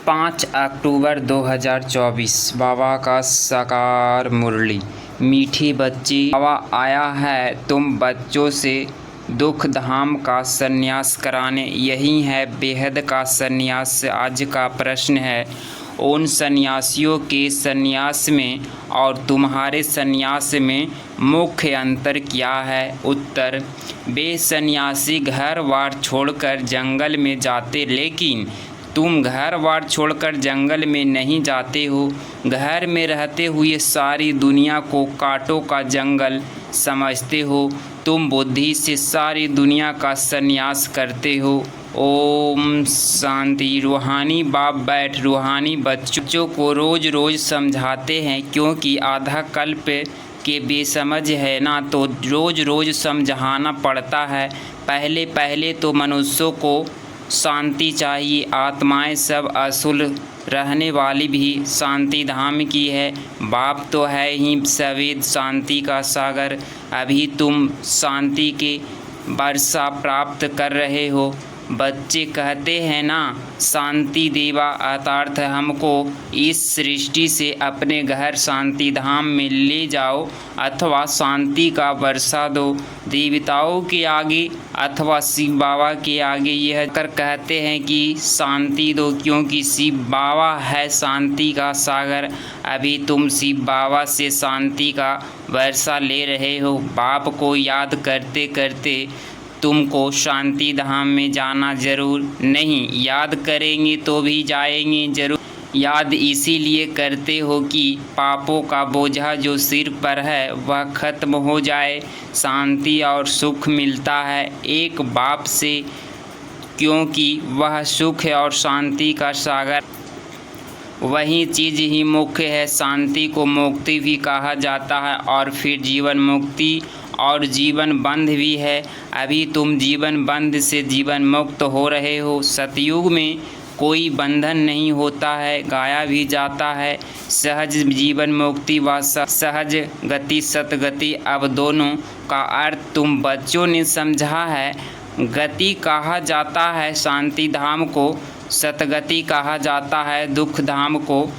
5 अक्टूबर 2024 बाबा का साकार मुरली। मीठी बच्ची, बाबा आया है तुम बच्चों से दुख धाम का संन्यास कराने। यही है बेहद का संन्यास। आज का प्रश्न है, उन सन्यासियों के संन्यास में और तुम्हारे संन्यास में मुख्य अंतर क्या है? उत्तर, वे सन्यासी घर बार छोड़कर जंगल में जाते, लेकिन तुम घर बार छोड़कर जंगल में नहीं जाते हो। घर में रहते हुए सारी दुनिया को कांटों का जंगल समझते हो। तुम बुद्धि से सारी दुनिया का संन्यास करते हो। ओम शांति। रूहानी बाप बैठ रूहानी बच्चों को रोज़ रोज़ समझाते हैं, क्योंकि आधा कल्प के बेसमझ है ना, तो रोज़ रोज़ समझाना पड़ता है। पहले पहले तो मनुष्यों को शांति चाहिए। आत्माएं सब असुल रहने वाली भी शांति धाम की है। बाप तो है ही सवेद शांति का सागर। अभी तुम शांति के वर्षा प्राप्त कर रहे हो। बच्चे कहते हैं ना, शांति देवा, अर्थात हमको इस सृष्टि से अपने घर शांति धाम में ले जाओ अथवा शांति का वर्षा दो। देवताओं के आगे अथवा शिव बाबा के आगे यह कर कहते हैं कि शांति दो, क्योंकि शिव बाबा है शांति का सागर। अभी तुम शिव बाबा से शांति का वर्षा ले रहे हो। बाप को याद करते करते तुमको शांति धाम में जाना जरूर नहीं, याद करेंगे तो भी जाएंगे जरूर। याद इसीलिए करते हो कि पापों का बोझा जो सिर पर है वह खत्म हो जाए, शांति और सुख मिलता है एक बाप से, क्योंकि वह सुख और शांति का सागर। वही चीज़ ही मुख्य है। शांति को मुक्ति भी कहा जाता है और फिर जीवन मुक्ति और जीवन बंध भी है। अभी तुम जीवन बंध से जीवन मुक्त हो रहे हो। सतयुग में कोई बंधन नहीं होता है, गाया भी जाता है सहज जीवन मुक्ति व सहज गति सतगति। अब दोनों का अर्थ तुम बच्चों ने समझा है। गति कहा जाता है शांति धाम को, सतगति कहा जाता है दुख धाम को,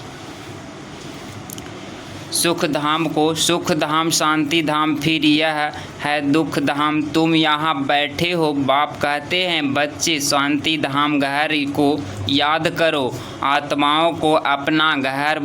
सुख धाम को। सुख धाम शांति धाम, फिर यह है दुख धाम। तुम यहाँ बैठे हो। बाप कहते हैं बच्चे शांति धाम घर को याद करो। आत्माओं को अपना घर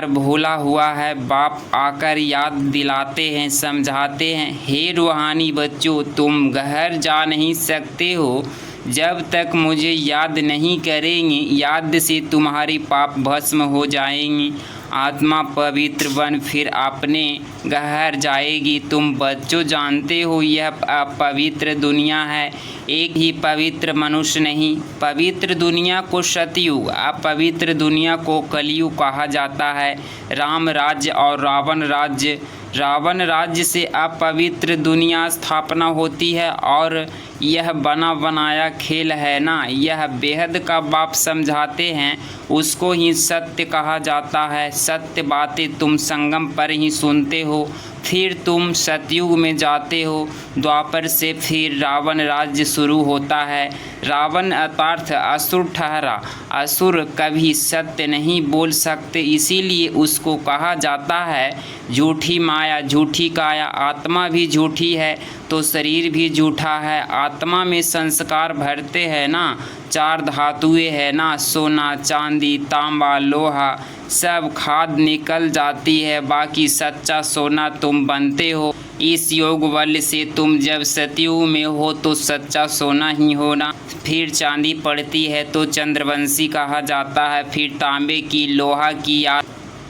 भूला हुआ है। बाप आकर याद दिलाते हैं, समझाते हैं, हे रूहानी बच्चों, तुम घर जा नहीं सकते हो जब तक मुझे याद नहीं करेंगे। याद से तुम्हारी पाप भस्म हो जाएंगी, आत्मा पवित्र बन फिर अपने घर जाएगी। तुम बच्चों जानते हो यह अपवित्र दुनिया है, एक ही पवित्र मनुष्य नहीं। पवित्र दुनिया को सतयुग, अपवित्र दुनिया को कलयुग कहा जाता है। राम राज्य और रावण राज्य, रावण राज्य से अपवित्र दुनिया स्थापना होती है और यह बना बनाया खेल है ना, यह बेहद का बाप समझाते हैं, उसको ही सत्य कहा जाता है। सत्य बातें तुम संगम पर ही सुनते हो, फिर तुम सतयुग में जाते हो। द्वापर से फिर रावण राज्य शुरू होता है। रावण अर्थात असुर ठहरा। असुर कभी सत्य नहीं बोल सकते, इसीलिए उसको कहा जाता है झूठी माया, झूठी काया। आत्मा भी झूठी है तो शरीर भी झूठा है। आत्मा में संस्कार भरते हैं ना, 4 धातुएं है ना, सोना चांदी तांबा लोहा, सब खाद निकल जाती है, बाकी सच्चा सोना तुम बनते हो। इस योग बल से तुम जब सतयुग में हो तो सच्चा सोना ही होना। फिर चांदी पड़ती है तो चंद्रवंशी कहा जाता है। फिर तांबे की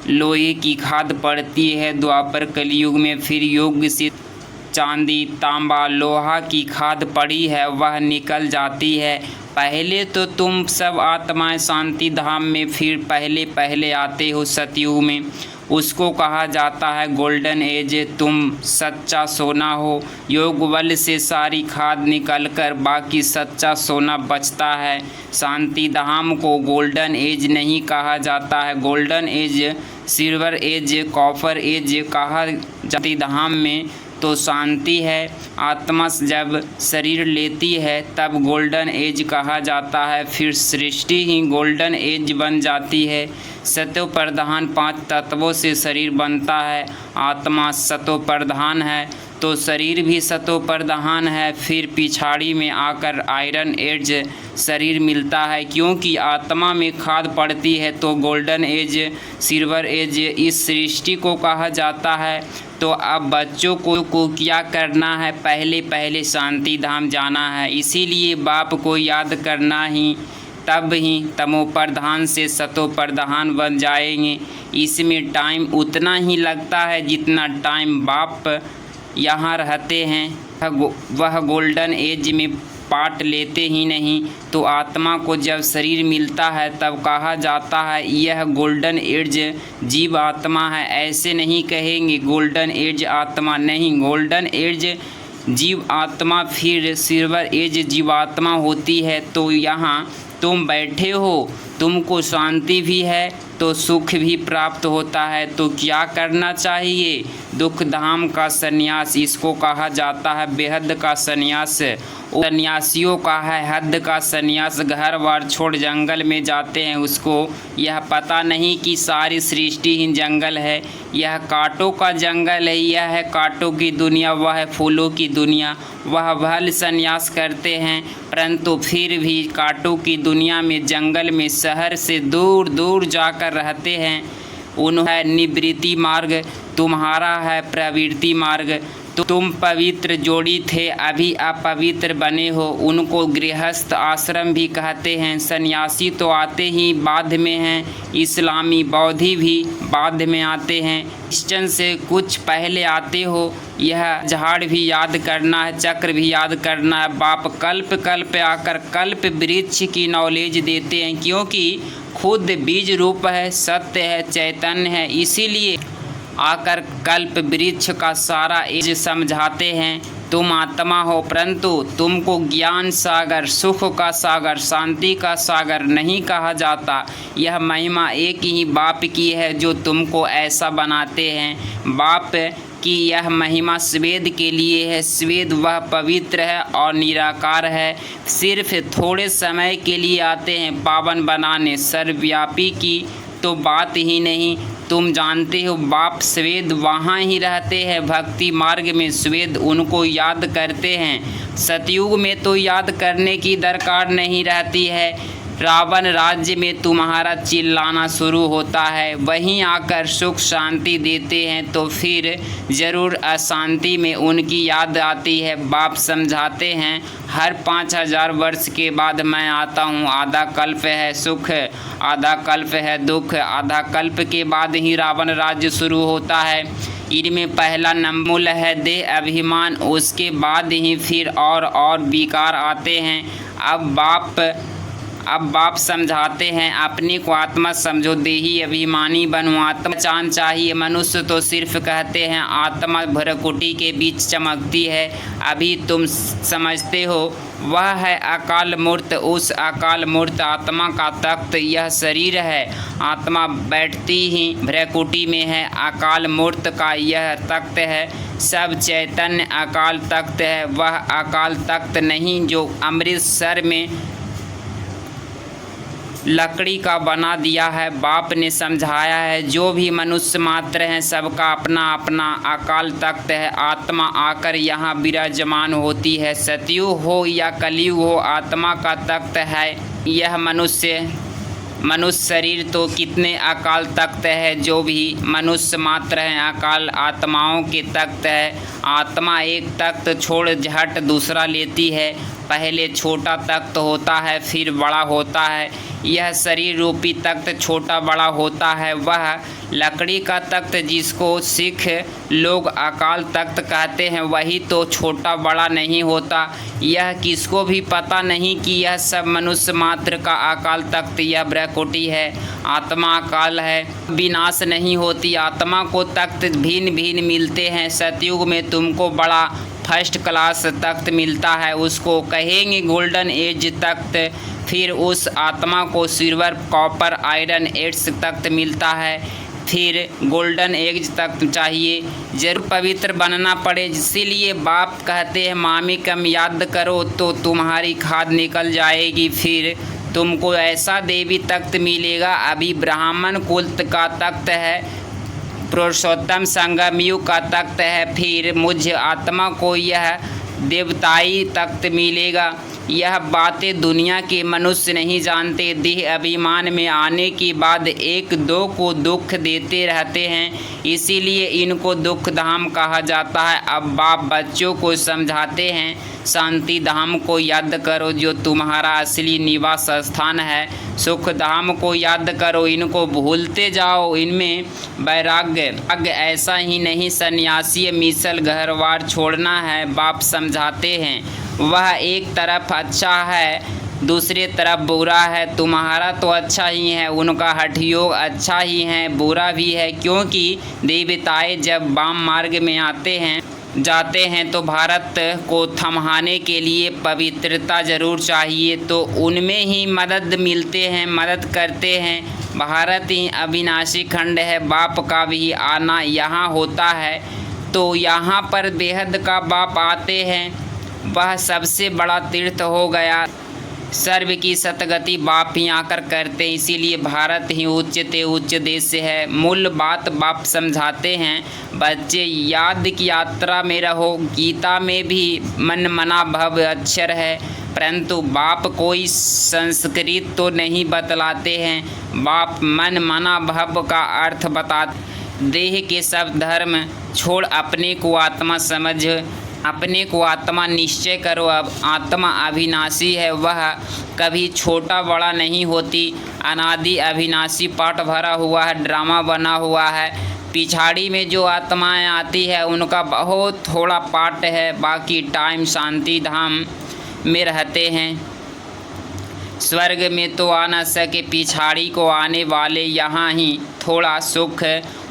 लोहे की खाद पड़ती है द्वापर कलयुग में। फिर योग से चांदी तांबा लोहा की खाद पड़ी है वह निकल जाती है। पहले तो तुम सब आत्माएं शांति धाम में फिर पहले पहले आते हो सतयुग में, उसको कहा जाता है गोल्डन एज। तुम सच्चा सोना हो। योग बल से सारी खाद निकलकर बाकी सच्चा सोना बचता है। शांति धाम को गोल्डन एज नहीं कहा जाता है। Golden age, silver age, copper age कहा शांति धाम में तो शांति है। आत्मा जब शरीर लेती है तब गोल्डन एज कहा जाता है, फिर सृष्टि ही गोल्डन एज बन जाती है। सतो प्रधान 5 तत्वों से शरीर बनता है। आत्मा सतो प्रधान है तो शरीर भी सतो प्रधान है। फिर पिछाड़ी में आकर आयरन एज शरीर मिलता है, क्योंकि आत्मा में खाद पड़ती है तो गोल्डन एज, सिल्वर एज इस सृष्टि को कहा जाता है। तो अब बच्चों को क्या करना है, पहले शांति धाम जाना है। इसीलिए बाप को याद करना ही, तब ही तमो प्रधान से सतो प्रधान बन जाएंगे। इसमें टाइम उतना ही लगता है जितना टाइम बाप यहाँ रहते हैं। वह गोल्डन एज में पार्ट लेते ही नहीं। तो आत्मा को जब शरीर मिलता है तब कहा जाता है यह गोल्डन एज जीव आत्मा है। ऐसे नहीं कहेंगे गोल्डन एज आत्मा, नहीं, गोल्डन एज जीव आत्मा फिर सिल्वर एज जीवात्मा होती है। तो यहाँ तुम बैठे हो, तुमको शांति भी है तो सुख भी प्राप्त होता है। तो क्या करना चाहिए, दुख धाम का संन्यास, इसको कहा जाता है बेहद का संन्यास। सन्यासियों का है हद का संन्यास। घर बार छोड़ जंगल में जाते हैं, उसको यह पता नहीं कि सारी सृष्टि ही जंगल है, यह कांटों का जंगल है, यह है कांटों की दुनिया, वह है फूलों की दुनिया। वह भले संन्यास करते हैं परंतु फिर भी कांटों की दुनिया में, जंगल में, शहर से दूर दूर जाकर रहते हैं। उन्हें निवृत्ति मार्ग, तुम्हारा है प्रवृत्ति मार्ग। तो तुम पवित्र जोड़ी थे, अभी अपवित्र बने हो। उनको गृहस्थ आश्रम भी कहते हैं। सन्यासी तो आते ही बाद में हैं, इस्लामी बौद्धि भी बाद में आते हैं, क्रिश्चन से कुछ पहले आते हो। यह झाड़ भी याद करना है, चक्र भी याद करना है। बाप कल्प कल्प आकर कल्प वृक्ष की नॉलेज देते हैं, क्योंकि खुद बीज रूप है, सत्य है, चैतन्य है। इसीलिए आकर कल्प वृक्ष का सारा एज समझाते हैं। तुम आत्मा हो परंतु तुमको ज्ञान सागर, सुख का सागर, शांति का सागर नहीं कहा जाता। यह महिमा एक ही बाप की है जो तुमको ऐसा बनाते हैं। बाप की यह महिमा स्वेद के लिए है। स्वेद वह पवित्र है और निराकार है, सिर्फ थोड़े समय के लिए आते हैं पावन बनाने। सर्वव्यापी की तो बात ही नहीं। तुम जानते हो बाप स्वेद वहाँ ही रहते हैं, भक्ति मार्ग में स्वेद उनको याद करते हैं। सतयुग में तो याद करने की दरकार नहीं रहती है। रावण राज्य में तुम्हारा चिल्लाना शुरू होता है, वहीं आकर सुख शांति देते हैं तो फिर ज़रूर अशांति में उनकी याद आती है। बाप समझाते हैं हर 5000 वर्ष के बाद मैं आता हूँ। आधा कल्प है सुख, आधा कल्प है दुख, आधा कल्प के बाद ही रावण राज्य शुरू होता है। इनमें पहला नमूल है देह अभिमान, उसके बाद ही फिर और विकार आते हैं। अब बाप समझाते हैं अपने को आत्मा समझो, देही अभिमानी बनो, आत्मा पहचान चाहिए। मनुष्य तो सिर्फ कहते हैं आत्मा भ्रकुटी के बीच चमकती है। अभी तुम समझते हो वह है अकाल मूर्त। उस अकाल मूर्त आत्मा का तख्त यह शरीर है। आत्मा बैठती ही भ्रकुटी में है, अकाल मूर्त का यह तख्त है। सब चैतन्य अकाल तख्त है। वह अकाल तख्त नहीं जो अमृतसर में लकड़ी का बना दिया है। बाप ने समझाया है जो भी मनुष्य मात्र हैं सबका अपना अपना अकाल तख्त है। आत्मा आकर यहाँ विराजमान होती है। सतयुग हो या कलयुग हो, आत्मा का तख्त है यह मनुष्य शरीर। तो कितने अकाल तख्त है, जो भी मनुष्य मात्र हैं अकाल आत्माओं के तख्त है। आत्मा एक तख्त छोड़ झट दूसरा लेती है। पहले छोटा तख्त होता है फिर बड़ा होता है। यह शरीर रूपी तख्त छोटा बड़ा होता है। वह लकड़ी का तख्त जिसको सिख लोग अकाल तख्त कहते हैं वही तो छोटा बड़ा नहीं होता। यह किसको भी पता नहीं कि यह सब मनुष्य मात्र का अकाल तख्त यह भ्रकुटी है। आत्मा अकाल है, विनाश नहीं होती। आत्मा को तख्त भिन्न भिन्न मिलते हैं। सतयुग में तुमको बड़ा फर्स्ट क्लास तख्त मिलता है, उसको कहेंगे गोल्डन एज तख्त। फिर उस आत्मा को सिल्वर, कॉपर, आयरन एड्स तख्त मिलता है। फिर गोल्डन एज तक चाहिए, जरूर पवित्र बनना पड़े। इसीलिए बाप कहते हैं मामी कम याद करो तो तुम्हारी खाद निकल जाएगी, फिर तुमको ऐसा देवी तख्त मिलेगा। अभी ब्राह्मण कुल का तख्त है, पुरुषोत्तम संगम युग का तख्त है, फिर मुझ आत्मा को यह देवताई तख्त मिलेगा। यह बातें दुनिया के मनुष्य नहीं जानते। देह अभिमान में आने के बाद एक दो को दुख देते रहते हैं, इसीलिए इनको दुख धाम कहा जाता है। अब बाप बच्चों को समझाते हैं शांति धाम को याद करो जो तुम्हारा असली निवास स्थान है। सुख धाम को याद करो, इनको भूलते जाओ, इनमें वैराग्य ऐसा ही नहीं सन्यासी मिसल घरवार छोड़ना है। बाप समझाते हैं वह एक तरफ अच्छा है दूसरी तरफ बुरा है। तुम्हारा तो अच्छा ही है, उनका हठयोग अच्छा ही है, बुरा भी है, क्योंकि देवताएं जब वाम मार्ग में जाते हैं तो भारत को थमाने के लिए पवित्रता जरूर चाहिए, तो उनमें ही मदद मिलते हैं, मदद करते हैं। भारत ही अविनाशी खंड है, बाप का भी आना यहाँ होता है, तो यहाँ पर बेहद का बाप आते हैं, वह सबसे बड़ा तीर्थ हो गया। सर्व की सतगति बाप ही आकर करते, इसीलिए भारत ही उच्चते उच्च देश है। मूल बात बाप समझाते हैं, बच्चे याद की यात्रा में रहो। गीता में भी मन मना भव अक्षर है, परंतु बाप कोई संस्कृत तो नहीं बतलाते हैं। बाप मन मना भव का अर्थ बताते। देह के सब धर्म छोड़ अपने को आत्मा समझ, अपने को आत्मा निश्चय करो। अब आत्मा अविनाशी है, वह कभी छोटा बड़ा नहीं होती। अनादि अविनाशी पाठ भरा हुआ है, ड्रामा बना हुआ है। पिछाड़ी में जो आत्माएं आती है उनका बहुत थोड़ा पाठ है, बाकी टाइम शांति धाम में रहते हैं। स्वर्ग में तो आ न सके, पिछाड़ी को आने वाले यहाँ ही थोड़ा सुख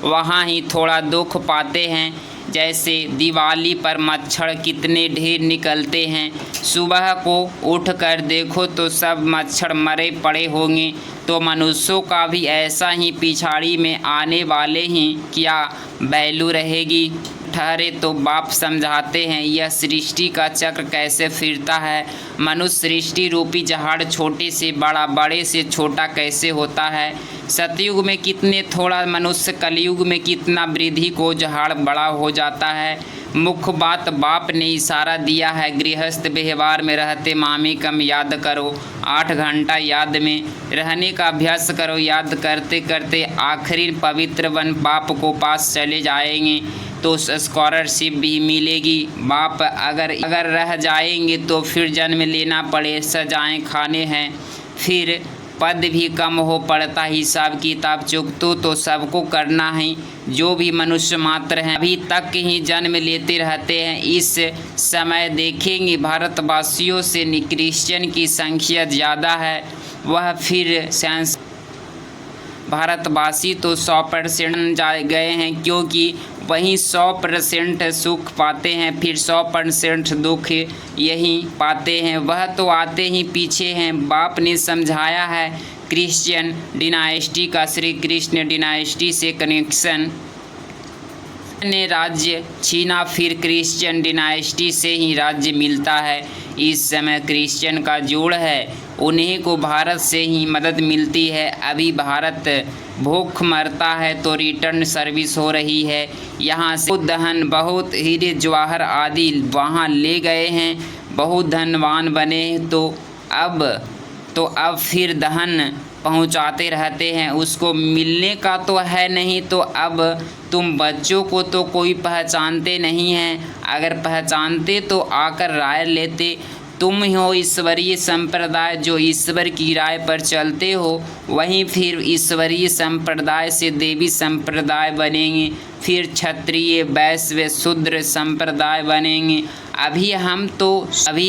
वहाँ ही थोड़ा दुख पाते हैं। जैसे दिवाली पर मच्छर कितने ढेर निकलते हैं, सुबह को उठ कर देखो तो सब मच्छर मरे पड़े होंगे, तो मनुष्यों का भी ऐसा ही पिछाड़ी में आने वाले ही क्या वैल्यू रहेगी। ठहरे तो बाप समझाते हैं यह सृष्टि का चक्र कैसे फिरता है। मनुष्य सृष्टि रूपी जहाड़ छोटे से बड़ा, बड़े से छोटा कैसे होता है। सतयुग में कितने थोड़ा मनुष्य, कलयुग में कितना वृद्धि को जहाड़ बड़ा हो जाता है। मुख्य बात बाप ने इशारा दिया है, गृहस्थ व्यवहार में रहते मामी कम याद करो। 8 घंटा याद में रहने का अभ्यास करो। याद करते करते आखिरी पवित्र वन बाप को पास चले जाएंगे तो स्कॉलरशिप भी मिलेगी। बाप अगर रह जाएंगे तो फिर जन्म लेना पड़े, सजाएं खाने हैं, फिर पद भी कम हो पड़ता। हिसाब किताब चुकतो तो सबको करना है। जो भी मनुष्य मात्र हैं अभी तक ही जन्म लेते रहते हैं। इस समय देखेंगे भारतवासियों से क्रिश्चियन की संख्या ज़्यादा है। वह फिर भारतवासी तो 100% जा गए हैं, क्योंकि वहीं 100% सुख पाते हैं, फिर 100% दुख यही पाते हैं। वह तो आते ही पीछे हैं। बाप ने समझाया है क्रिश्चियन डिनाइस्टी का, श्री कृष्ण डिनाइस्टी से कनेक्शन ने राज्य छीना, फिर क्रिश्चियन डिनाइस्टी से ही राज्य मिलता है। इस समय क्रिश्चियन का जोड़ है, उन्हीं को भारत से ही मदद मिलती है। अभी भारत भूख मरता है तो रिटर्न सर्विस हो रही है। यहाँ से दहन बहुत हीरे जवाहर आदि वहाँ ले गए हैं, बहुत धनवान बने, तो अब फिर दहन पहुँचाते रहते हैं। उसको मिलने का तो है नहीं, तो अब तुम बच्चों को तो कोई पहचानते नहीं हैं। अगर पहचानते तो आकर राय लेते। तुम हो ईश्वरीय संप्रदाय, जो ईश्वर की राय पर चलते हो, वहीं फिर ईश्वरीय संप्रदाय से देवी संप्रदाय बनेंगे, फिर क्षत्रिय वैश्य शूद्र संप्रदाय बनेंगे। अभी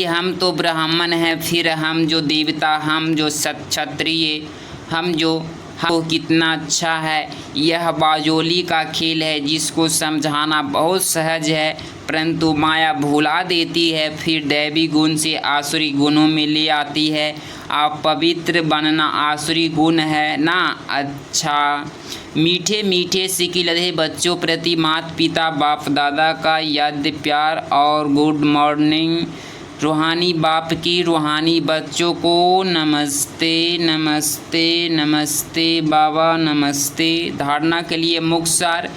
हम तो ब्राह्मण हैं, फिर हम जो देवता, हम जो क्षत्रिय, हम कितना अच्छा है। यह बाजोली का खेल है, जिसको समझाना बहुत सहज है, परंतु माया भुला देती है, फिर दैवी गुण से आसुरी गुणों में ले आती है। अपवित्र बनना आसुरी गुण है ना। अच्छा, मीठे मीठे सिकिलधे बच्चों प्रति माता पिता बाप दादा का याद प्यार और गुड मॉर्निंग। रूहानी बाप की रूहानी बच्चों को नमस्ते नमस्ते नमस्ते बाबा नमस्ते। धारणा के लिए मुख्य सार।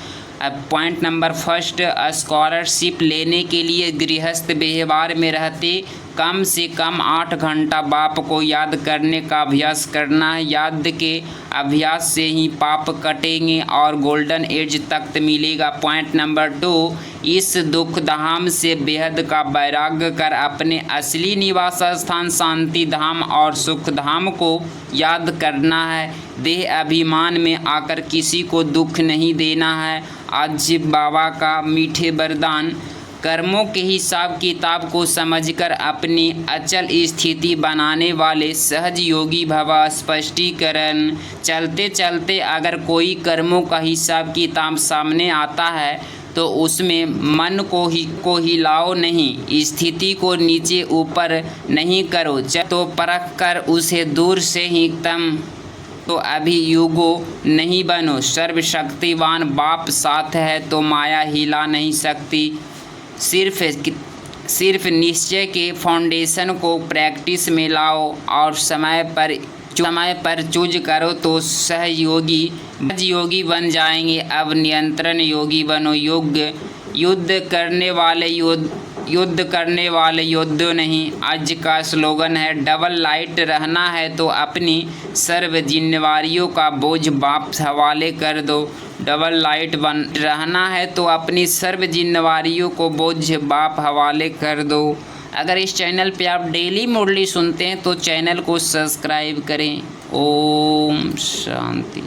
पॉइंट नंबर फर्स्ट, स्कॉलरशिप लेने के लिए गृहस्थ व्यवहार में रहते कम से कम 8 घंटा बाप को याद करने का अभ्यास करना है। याद के अभ्यास से ही पाप कटेंगे और गोल्डन एज तक मिलेगा। पॉइंट नंबर 2, इस दुख धाम से बेहद का वैराग्य कर अपने असली निवास स्थान शांति धाम और सुख धाम को याद करना है। देह अभिमान में आकर किसी को दुख नहीं देना है। आज बाबा का मीठे वरदान। कर्मों के हिसाब किताब को समझकर अपनी अचल स्थिति बनाने वाले सहज योगी भव। स्पष्टीकरण। चलते चलते अगर कोई कर्मों का हिसाब किताब सामने आता है तो उसमें मन को हिलाओ नहीं, स्थिति को नीचे ऊपर नहीं करो, तो परख कर उसे दूर से ही तम तो अभी युगो नहीं बनो। सर्वशक्तिवान बाप साथ है तो माया हिला नहीं सकती। सिर्फ निश्चय के फाउंडेशन को प्रैक्टिस में लाओ और समय पर चूज करो तो सहयोगी बन जाएंगे। अब नियंत्रण योगी बनो। युद्ध करने वाले योद्धो नहीं। आज का स्लोगन है, डबल लाइट रहना है तो अपनी सर्व जिम्मेवारियों का बोझ बाप हवाले कर दो। डबल लाइट रहना है तो अपनी सर्व जिम्मेवारियों को बोझ बाप हवाले कर दो। अगर इस चैनल पे आप डेली मुरली सुनते हैं तो चैनल को सब्सक्राइब करें। ओम शांति।